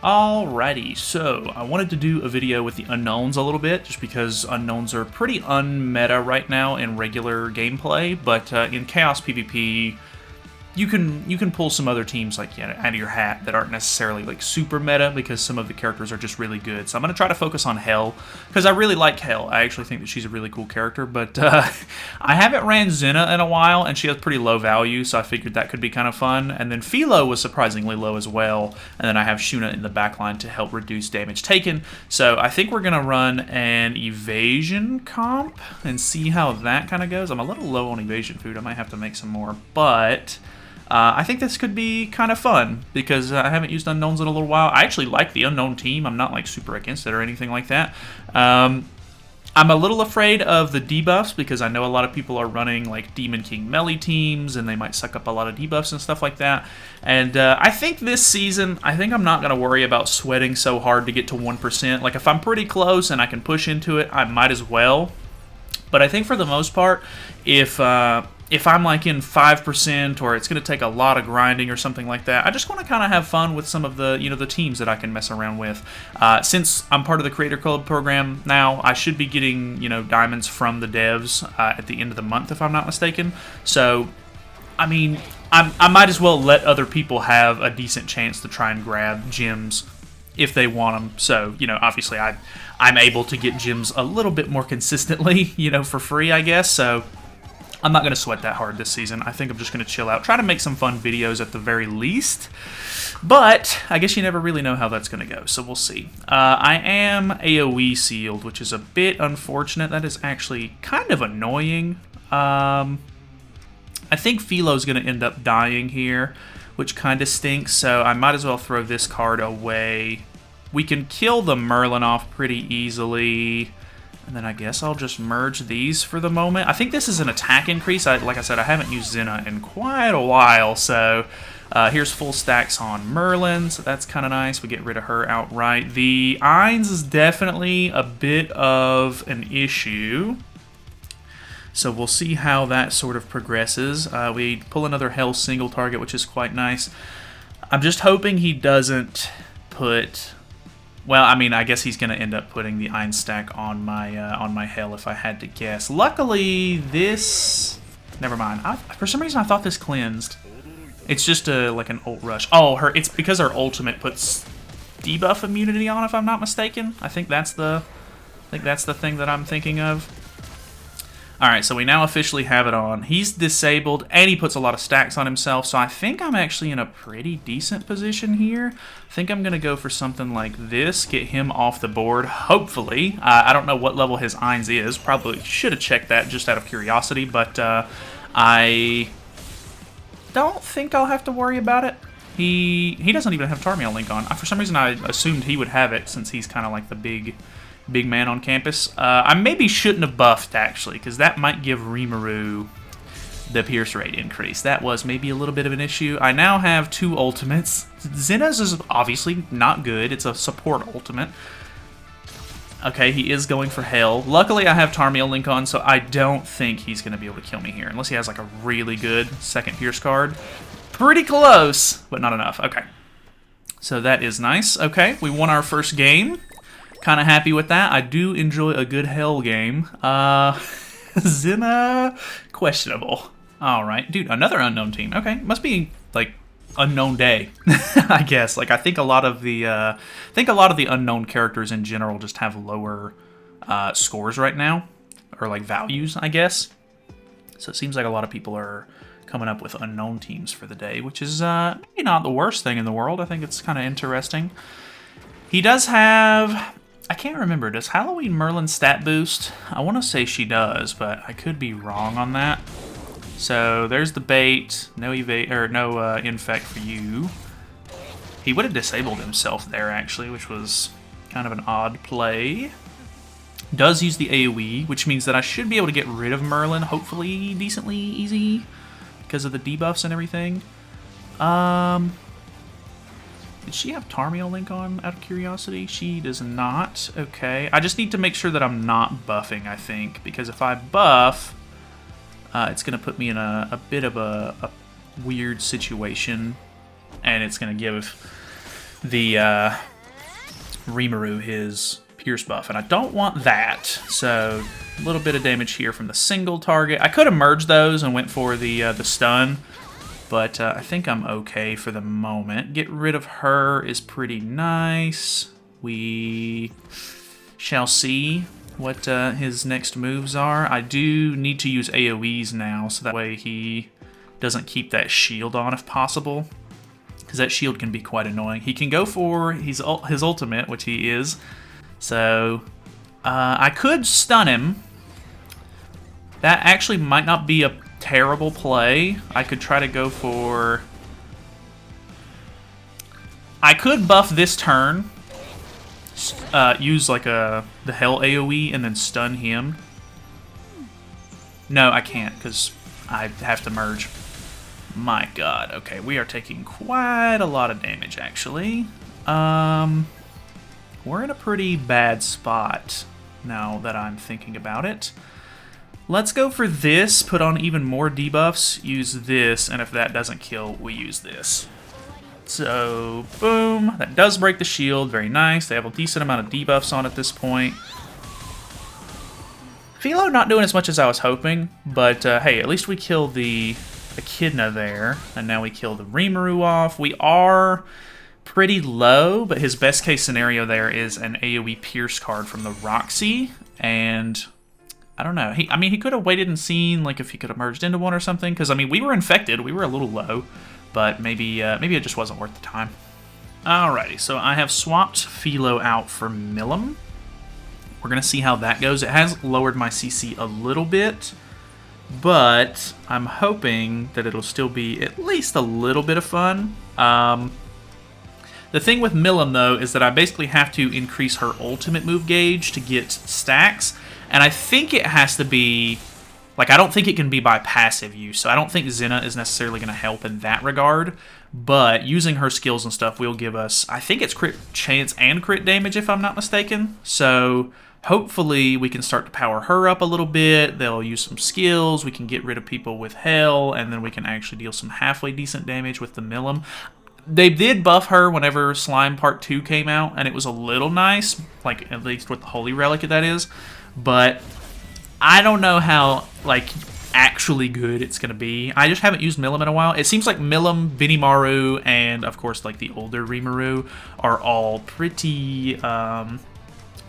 Alrighty, so I wanted to do a video with the unknowns a little bit, just because unknowns are pretty unmeta right now in regular gameplay, but in Chaos PvP, you can pull some other teams like out of your hat that aren't necessarily like super meta because some of the characters are just really good. So I'm gonna try to focus on Hel because I really like Hel. I actually think that she's a really cool character, but I haven't ran Xena in a while and she has pretty low value, so I figured that could be kind of fun. And then Philo was surprisingly low as well, and then I have Shuna in the backline to help reduce damage taken. So I think we're gonna run an evasion comp and see how that kind of goes. I'm a little low on evasion food. I might have to make some more, but I think this could be kind of fun because I haven't used unknowns in a little while. I actually like the unknown team. I'm not like super against it or anything like that. I'm a little afraid of the debuffs because I know a lot of people are running like Demon King melee teams and they might suck up a lot of debuffs and stuff like that. And I think this season, I'm not going to worry about sweating so hard to get to 1%. Like if I'm pretty close and I can push into it, I might as well. But I think for the most part, if I'm like in 5% or it's going to take a lot of grinding or something like that, I just want to kind of have fun with some of the the teams that I can mess around with. Since I'm part of the Creator Club program now, I should be getting diamonds from the devs at the end of the month if I'm not mistaken. So, I mean, I might as well let other people have a decent chance to try and grab gems if they want them. So, obviously I'm able to get gems a little bit more consistently, for free, I guess. So I'm not going to sweat that hard this season. I think I'm just going to chill out. Try to make some fun videos at the very least. But I guess you never really know how that's going to go, so we'll see. I am AoE sealed, which is a bit unfortunate. That is actually kind of annoying. I think Philo's going to end up dying here, which kind of stinks, so I might as well throw this card away. We can kill the Merlin off pretty easily. And then I guess I'll just merge these for the moment. I think this is an attack increase. Like I said, I haven't used Xena in quite a while, so here's full stacks on Merlin, so that's kind of nice. We get rid of her outright. The Ainz is definitely a bit of an issue, so we'll see how that sort of progresses. We pull another Hel single target, which is quite nice. I'm just hoping he doesn't put... Well, I mean, I guess he's going to end up putting the Ainz stack on my Hel if I had to guess. Luckily, this... Never mind. For some reason, I thought this cleansed. It's just like an ult rush. Oh, it's because her ultimate puts debuff immunity on, if I'm not mistaken. I think that's the thing that I'm thinking of. Alright, so we now officially have it on. He's disabled, and he puts a lot of stacks on himself, so I think I'm actually in a pretty decent position here. I think I'm going to go for something like this, get him off the board, hopefully. I don't know what level his Ainz is. Probably should have checked that just out of curiosity, but I don't think I'll have to worry about it. He doesn't even have Tarmiel Link on. For some reason, I assumed he would have it, since he's kind of like the big man on campus. I maybe shouldn't have buffed, actually, because that might give Rimuru the pierce rate increase. That was maybe a little bit of an issue. I now have two ultimates. Xena's is obviously not good. It's a support ultimate. Okay, he is going for Hel. Luckily, I have Tarmiel Link on, so I don't think he's going to be able to kill me here, unless he has like a really good second pierce card. Pretty close, but not enough. Okay. So that is nice. Okay, we won our first game. Kind of happy with that. I do enjoy a good Hel game. Xena, questionable. All right, dude, another unknown team. Okay, must be like unknown day, I guess. Like I think a lot of the unknown characters in general just have lower scores right now, or like values, I guess. So it seems like a lot of people are coming up with unknown teams for the day, which is maybe not the worst thing in the world. I think it's kind of interesting. He does have... I can't remember. Does Halloween Merlin stat boost? I want to say she does, but I could be wrong on that. So there's the bait. No evade or no infect for you. He would have disabled himself there actually, which was kind of an odd play. Does use the AoE, which means that I should be able to get rid of Merlin, hopefully decently easy because of the debuffs and everything. Did she have Tarmiel Link on, out of curiosity? She does not. Okay. I just need to make sure that I'm not buffing, I think. Because if I buff, it's going to put me in a bit of a weird situation. And it's going to give the Rimuru his Pierce buff, and I don't want that. So a little bit of damage here from the single target. I could have merged those and went for the stun, but I think I'm okay for the moment. Get rid of her is pretty nice. We shall see what his next moves are. I do need to use AoEs now, so that way he doesn't keep that shield on if possible, because that shield can be quite annoying. He can go for his ultimate, which he is. So I could stun him. That actually might not be a terrible play. I could try to go for... I could buff this turn, use like the Hell AoE, and then stun him. No, I can't, because I have to merge. My god, okay, we are taking quite a lot of damage, actually. We're in a pretty bad spot now that I'm thinking about it. Let's go for this, put on even more debuffs, use this, and if that doesn't kill, we use this. So, boom, that does break the shield, very nice. They have a decent amount of debuffs on at this point. Philo not doing as much as I was hoping, but hey, at least we killed the Echidna there, and now we kill the Rimuru off. We are pretty low, but his best case scenario there is an AoE Pierce card from the Roxy, and I don't know. He could have waited and seen like if he could have merged into one or something, because I mean we were infected, we were a little low, but maybe it just wasn't worth the time. Alrighty, so I have swapped Philo out for Milim. We're gonna see how that goes. It has lowered my CC a little bit, but I'm hoping that it'll still be at least a little bit of fun. The thing with Milim, though, is that I basically have to increase her ultimate move gauge to get stacks, and I think it has to be... Like, I don't think it can be by passive use, so I don't think Xena is necessarily going to help in that regard, but using her skills and stuff will give us... I think it's crit chance and crit damage, if I'm not mistaken, so... Hopefully, we can start to power her up a little bit. They'll use some skills. We can get rid of people with Hell, and then we can actually deal some halfway decent damage with the Milim. They did buff her whenever Slime Part 2 came out, and it was a little nice, like, at least with the Holy Relic, that is. But I don't know how, like, actually good it's going to be. I just haven't used Milim in a while. It seems like Milim, Benimaru, and, of course, like, the older Rimuru are all pretty...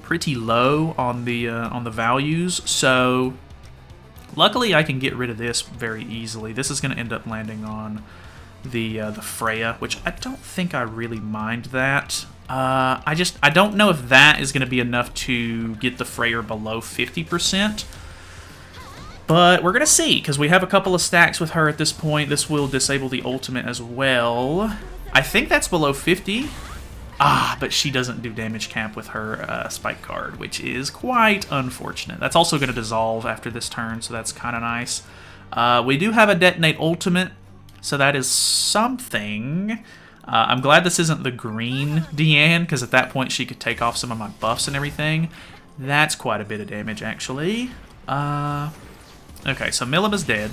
pretty low on the values, so luckily I can get rid of this very easily. This is going to end up landing on the Freya, which I don't think I really mind that. I don't know if that is going to be enough to get the Freyr below 50%, but we're going to see, because we have a couple of stacks with her at this point. This will disable the ultimate as well. I think that's below 50. But she doesn't do damage cap with her spike card, which is quite unfortunate. That's also going to dissolve after this turn, so that's kind of nice. We do have a detonate ultimate, so that is something. I'm glad this isn't the green Diane, because at that point she could take off some of my buffs and everything. That's quite a bit of damage, actually. Okay, so Milim is dead.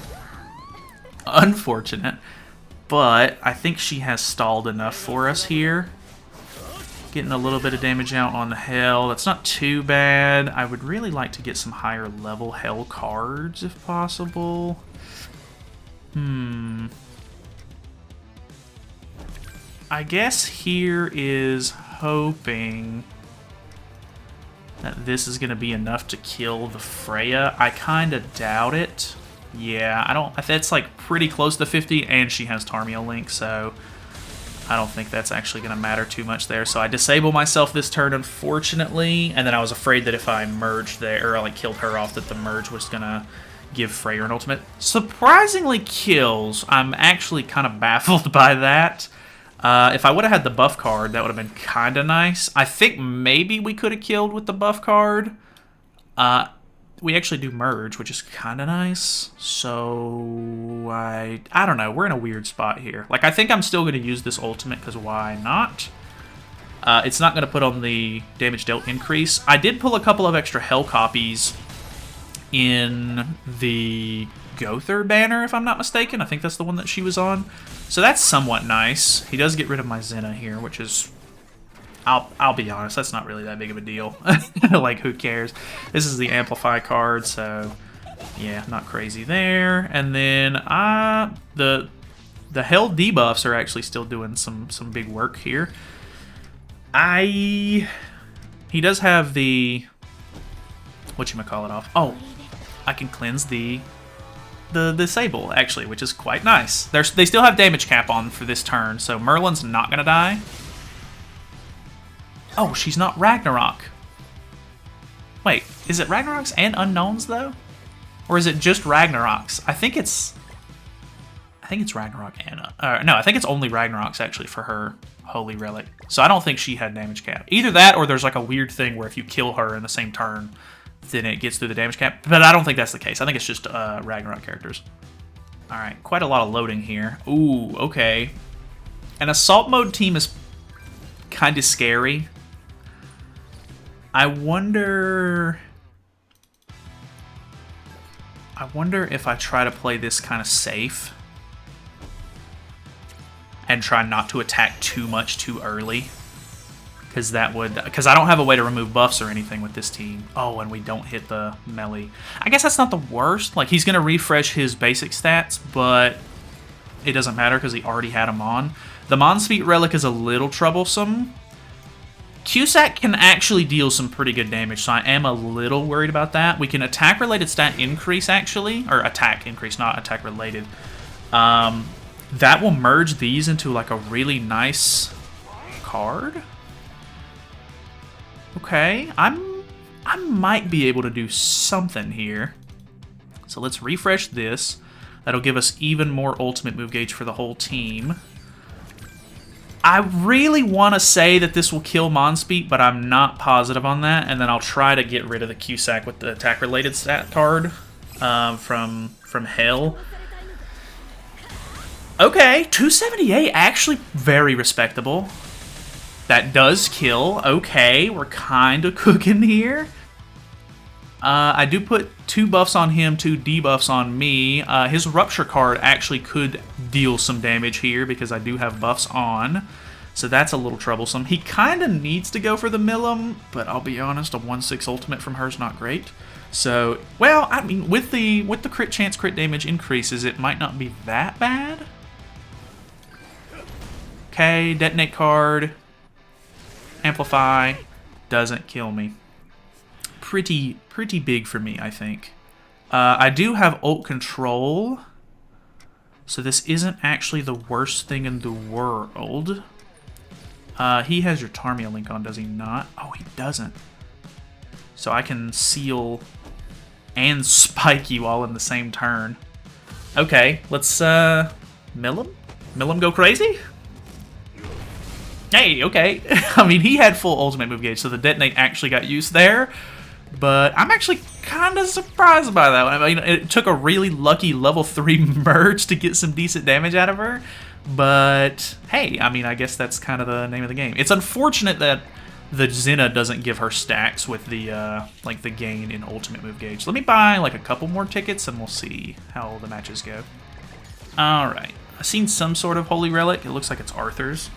Unfortunate. But I think she has stalled enough for us here. Getting a little bit of damage out on the Hell. That's not too bad. I would really like to get some higher level Hell cards if possible. I guess here is hoping that this is going to be enough to kill the Freya. I kind of doubt it. Yeah, I don't... That's like pretty close to 50, and she has Tarmiel Link, so I don't think that's actually going to matter too much there. So I disable myself this turn, unfortunately, and then I was afraid that if I merged there, or like killed her off, that the merge was going to give Freyr an ultimate. Surprisingly kills. I'm actually kind of baffled by that. If I would have had the buff card, that would have been kind of nice. I think maybe we could have killed with the buff card. We actually do merge, which is kind of nice. So I don't know. We're in a weird spot here. Like, I think I'm still going to use this ultimate, because why not? It's not going to put on the damage dealt increase. I did pull a couple of extra Hell copies in the Gowther banner, if I'm not mistaken. I think that's the one that she was on. So that's somewhat nice. He does get rid of my Xena here, which is... I'll be honest, that's not really that big of a deal. Like, who cares? This is the Amplify card, so yeah, not crazy there. And then the Hell debuffs are actually still doing some big work here. He does have the whatchamacallit off. Oh, I can cleanse the Disable, actually, which is quite nice. They still have damage cap on for this turn, so Merlin's not gonna die. Oh, she's not Ragnarok. Wait, is it Ragnaroks and Unknowns, though? Or is it just Ragnaroks? I think it's Ragnarok and... no, I think it's only Ragnaroks, actually, for her Holy Relic. So I don't think she had damage cap. Either that, or there's like a weird thing where if you kill her in the same turn, then it gets through the damage cap. But I don't think that's the case. I think it's just Ragnarok characters. Alright, quite a lot of loading here. Ooh, okay. An Assault Mode team is kind of scary. I wonder if I try to play this kind of safe and try not to attack too much too early, because I don't have a way to remove buffs or anything with this team. Oh, and we don't hit the melee. I guess that's not the worst. Like, he's gonna refresh his basic stats, but it doesn't matter because he already had them on. The Monsfeet Relic is a little troublesome. Cusack can actually deal some pretty good damage, so I am a little worried about that. We can attack-related stat increase, actually. Or attack increase, not attack-related. That will merge these into, like, a really nice card. Okay, I might be able to do something here. So let's refresh this. That'll give us even more ultimate move gauge for the whole team. I really want to say that this will kill Monspeet, but I'm not positive on that. And then I'll try to get rid of the Cusack with the attack-related stat card from Hell. Okay, 278, actually very respectable. That does kill. Okay, we're kind of cooking here. I do put 2 buffs on him, 2 debuffs on me. His Rupture card actually could deal some damage here because I do have buffs on. So that's a little troublesome. He kind of needs to go for the Milim, but I'll be honest, a 1/6 ultimate from her is not great. So, well, I mean, with the crit chance, crit damage increases, it might not be that bad. Okay, detonate card. Amplify. Doesn't kill me. Pretty big for me, I think. I do have ult control, so this isn't actually the worst thing in the world. He has your Tarmia link on, does he not? Oh, he doesn't. So I can seal and spike you all in the same turn. Okay, let's mill him? Mill him go crazy? Hey, okay. I mean, he had full ultimate move gauge, so the detonate actually got used there. But I'm actually kind of surprised by that. I mean, it took a really lucky level 3 merge to get some decent damage out of her. But, hey, I mean, I guess that's kind of the name of the game. It's unfortunate that the Xena doesn't give her stacks with the, like, the gain in ultimate move gauge. Let me buy, like, a couple more tickets, and we'll see how the matches go. Alright. I've seen some sort of Holy Relic. It looks like it's Arthur's.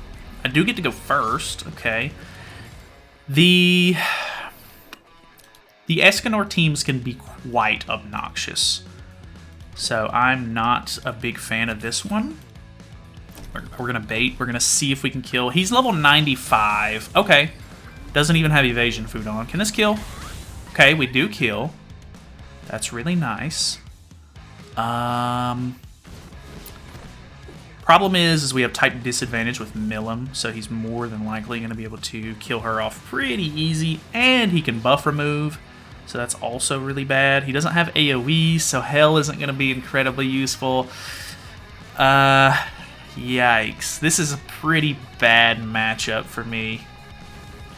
I do get to go first. Okay. The Escanor teams can be quite obnoxious. So I'm not a big fan of this one. We're going to bait. We're going to see if we can kill. He's level 95. Okay. Doesn't even have evasion food on. Can this kill? Okay, we do kill. That's really nice. Problem is we have type disadvantage with Milim, so he's more than likely going to be able to kill her off pretty easy, and he can buff remove, so that's also really bad. He doesn't have AoE, so Hell isn't going to be incredibly useful. Yikes. This is a pretty bad matchup for me.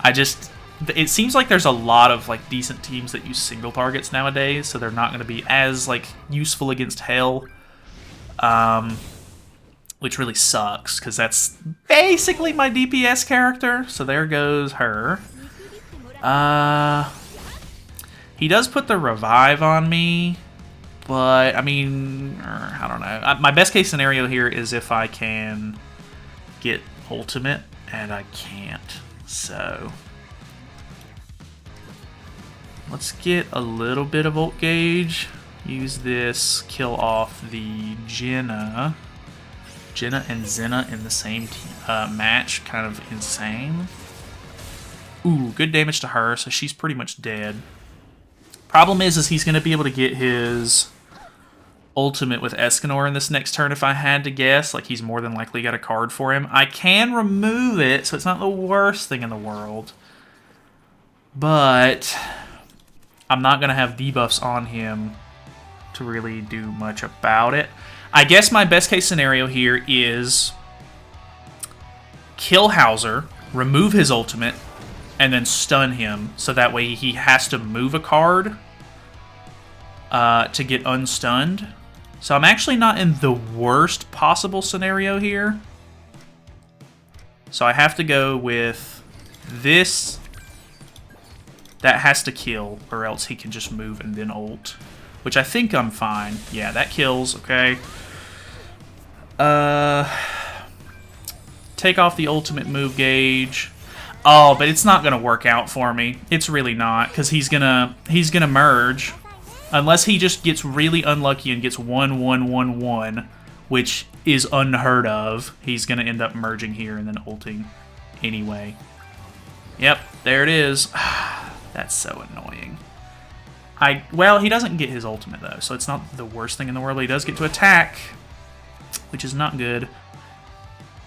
It seems like there's a lot of like decent teams that use single targets nowadays, so they're not going to be as like useful against Hell. Which really sucks, because that's basically my DPS character. So there goes her. He does put the revive on me, but, I mean, I don't know. My best case scenario here is if I can get ultimate, and I can't. So let's get a little bit of ult gauge. Use this, kill off the Jenna. Jenna and Zenna in the same match, kind of insane. Ooh, good damage to her, so she's pretty much dead. Problem is he's going to be able to get his ultimate with Escanor in this next turn if I had to guess. Like, he's more than likely got a card for him. I can remove it, so it's not the worst thing in the world. But I'm not going to have debuffs on him to really do much about it. I guess my best case scenario here is kill Hauser, remove his ultimate, and then stun him, so that way he has to move a card to get unstunned. So I'm actually not in the worst possible scenario here. So I have to go with this. That has to kill, or else he can just move and then ult. Which I think I'm fine. Yeah, that kills, okay. Take off the ultimate move gauge. Oh, but it's not gonna work out for me. It's really not, because he's gonna merge. Unless he just gets really unlucky and gets 1-1-1-1, which is unheard of. He's gonna end up merging here and then ulting anyway. Yep, there it is. That's so annoying. Well, he doesn't get his ultimate, though, so it's not the worst thing in the world. He does get to attack, which is not good.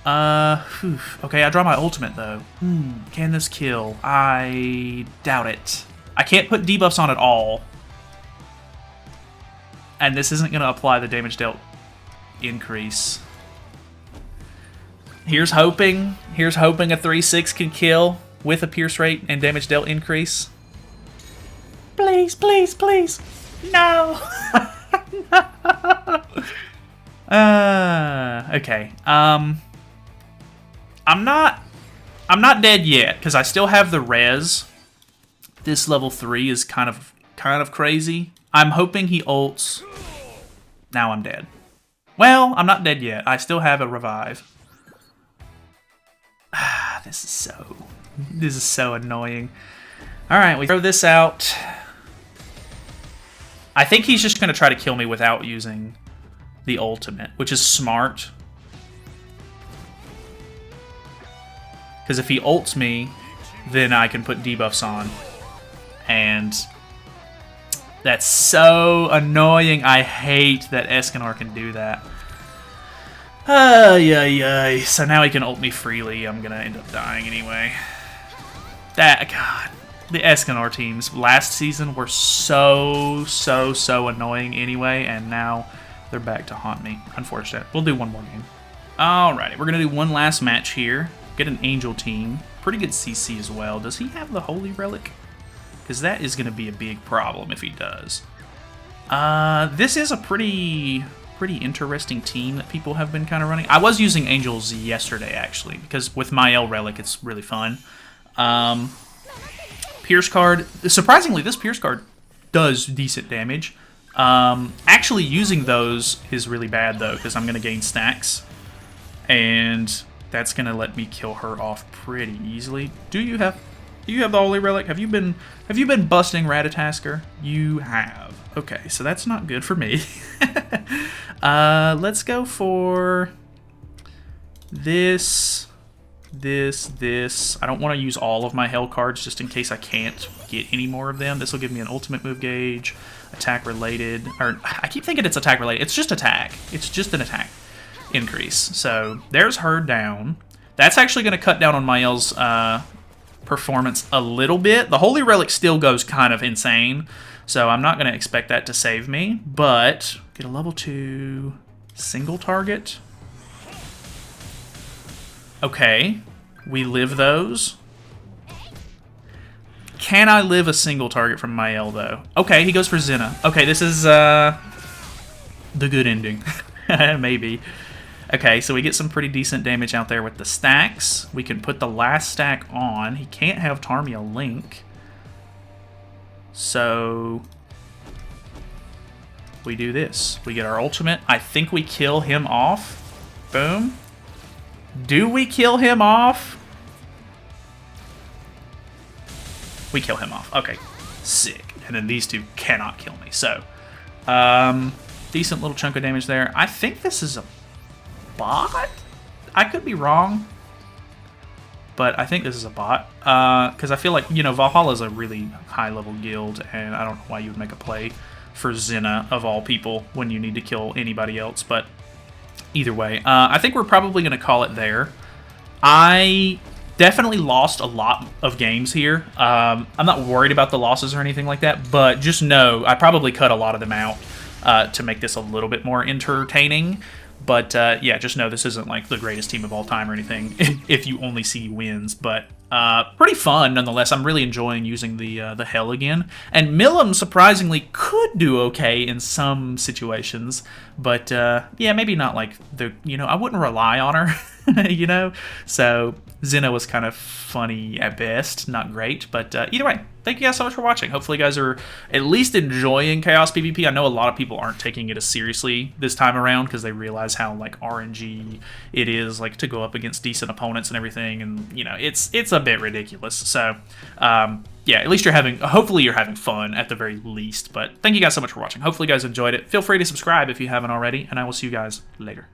Okay, I draw my ultimate, though. Can this kill? I doubt it. I can't put debuffs on at all. And this isn't going to apply the damage dealt increase. Here's hoping. Here's hoping a 3-6 can kill with a pierce rate and damage dealt increase. Please, please, please. No. Okay. I'm not dead yet because I still have the res. This level 3 is kind of crazy. I'm hoping he ults. Now I'm dead. Well, I'm not dead yet. I still have a revive. This is so annoying. All right, we throw this out. I think he's just going to try to kill me without using the ultimate, which is smart. Because if he ults me, then I can put debuffs on. And that's so annoying. I hate that Escanor can do that. So now he can ult me freely. I'm going to end up dying anyway. God. The Escanor teams last season were so annoying anyway, and now they're back to haunt me. Unfortunate. We'll do one more game. Alrighty, we're going to do one last match here. Get an Angel team. Pretty good CC as well. Does he have the Holy Relic? Because that is going to be a big problem if he does. This is a pretty interesting team that people have been kind of running. I was using Angels yesterday, actually, because with Mael Relic, it's really fun. Pierce card. Surprisingly, this Pierce card does decent damage. Actually, using those is really bad, though, because I'm going to gain stacks. And that's going to let me kill her off pretty easily. Do you have the Holy Relic? Have you been busting Ratatasker? You have. Okay, so that's not good for me. Let's go for this. I don't want to use all of my Hell cards just in case I can't get any more of them. This will give me an ultimate move gauge, attack related, or I keep thinking it's attack related. It's just attack. It's just an attack increase. So there's her down. That's actually going to cut down on Mael's performance a little bit. The Holy Relic still goes kind of insane, so I'm not going to expect that to save me, but get a level 2 single target. Okay, we live those. Can I live a single target from Mael, though? Okay, he goes for Zenna. Okay, this is the good ending. Maybe. Okay, so we get some pretty decent damage out there with the stacks. We can put the last stack on. He can't have Tarmia Link. So we do this. We get our ultimate. I think we kill him off. Boom. Do we kill him off? We kill him off. Okay, sick. And then these two cannot kill me. So, decent little chunk of damage there. I think this is a bot? I could be wrong, but I think this is a bot. Because I feel like, you know, Valhalla is a really high-level guild, and I don't know why you would make a play for Xena, of all people, when you need to kill anybody else. But either way, I think we're probably going to call it there. I definitely lost a lot of games here. I'm not worried about the losses or anything like that, but just know I probably cut a lot of them out to make this a little bit more entertaining. But yeah, just know this isn't like the greatest team of all time or anything if you only see wins. But pretty fun nonetheless. I'm really enjoying using the Hell again. And Milim surprisingly could do okay in some situations, but yeah, maybe not like the, you know, I wouldn't rely on her, you know. So Xena was kind of funny at best, not great, but either way, thank you guys so much for watching. Hopefully you guys are at least enjoying Chaos PvP. I know a lot of people aren't taking it as seriously this time around because they realize how like RNG it is, like to go up against decent opponents and everything, and you know, it's a bit ridiculous. So yeah, at least hopefully you're having fun at the very least. But thank you guys so much for watching. Hopefully you guys enjoyed it. Feel free to subscribe if you haven't already, and I will see you guys later.